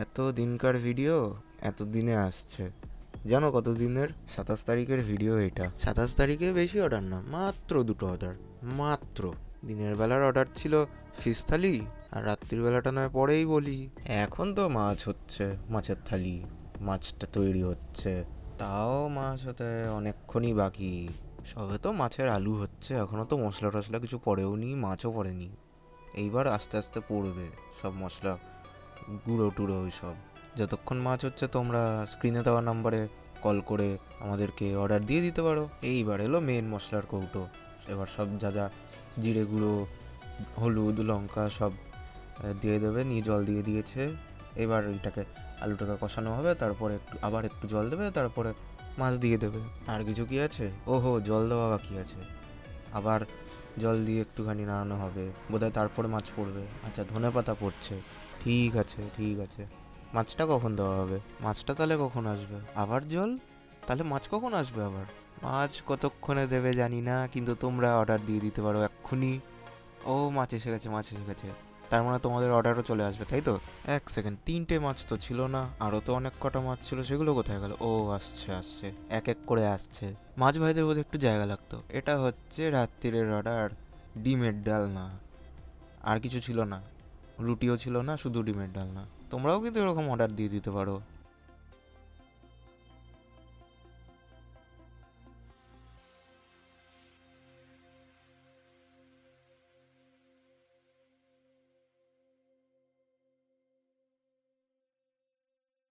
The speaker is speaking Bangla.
এত দিনকার ভিডিও এত দিনে আসছে। জানো কত দিনের? 27 তারিখের ভিডিও এটা। 27 তারিখে বেশি অর্ডার না, মাত্র দুটো অর্ডার। মাত্র দিনের বেলার অর্ডার ছিল ফিশ থালি, আর রাত্রির বেলাটা নয় পরেই বলি। এখন তো মাছ হচ্ছে, মাছের থালি, মাছটা তৈরি হচ্ছে। তাও মাছ হতে অনেকক্ষণই বাকি। সবে তো মাছের আলু হচ্ছে, এখনো তো মশলা টশলা কিছু পড়েও নি, মাছও পড়েনি। এইবার আস্তে আস্তে পড়বে সব মশলা, গুঁড়ো টুড়ো ওইসব। যতক্ষণ মাছ হচ্ছে তোমরা স্ক্রিনে দেওয়া নাম্বারে কল করে আমাদেরকে অর্ডার দিয়ে দিতে পারো। এইবার এলো মেন মশলার কৌটো। এবার সব যা যা জিরে গুঁড়ো, হলুদ, লঙ্কা সব দিয়ে দেবে, নিয়ে জল দিয়ে দিয়েছে। এবার এটাকে আলুটাকে কষানো হবে, তারপরে একটু আবার একটু জল দেবে, তারপরে মাছ দিয়ে দেবে। আর কিছু কি আছে? ওহো, জল দেওয়া বাকি আছে। আবার জল দিয়ে একটুখানি নাড়ানো হবে বোধহয়, তারপরে মাছ পড়বে। আচ্ছা, ধনেপাতা পড়ছে। ঠিক আছে ঠিক আছে। মাছটা কখন দেওয়া হবে? মাছটা তাহলে কখন আসবে? আবার জল? তাহলে মাছ কখন আসবে আবার? মাছ কতক্ষণে দেবে জানি না, কিন্তু তোমরা অর্ডার দিয়ে দিতে পারো এক্ষুনি। ও, মাছ এসে গেছে, মাছ এসে গেছে। তার মানে তোমাদের অর্ডারও চলে আসবে, তাই তো? এক সেকেন্ড, 3টে মাছ তো ছিল না, আরও তো অনেক কটা মাছ ছিল, সেগুলো কোথায় গেল? ও, আসছে আসছে, এক এক করে আসছে। মাছ ভাইদের বোধহয় একটু জায়গা লাগতো। এটা হচ্ছে রাত্রিরের অর্ডার। ডিমের ডালনা, আর কিছু ছিল না। রুটিও ছিল না, শুধু ডিমের ডালনা। তোমরাও কিন্তু এরকম অর্ডার দিয়ে দিতে পারো।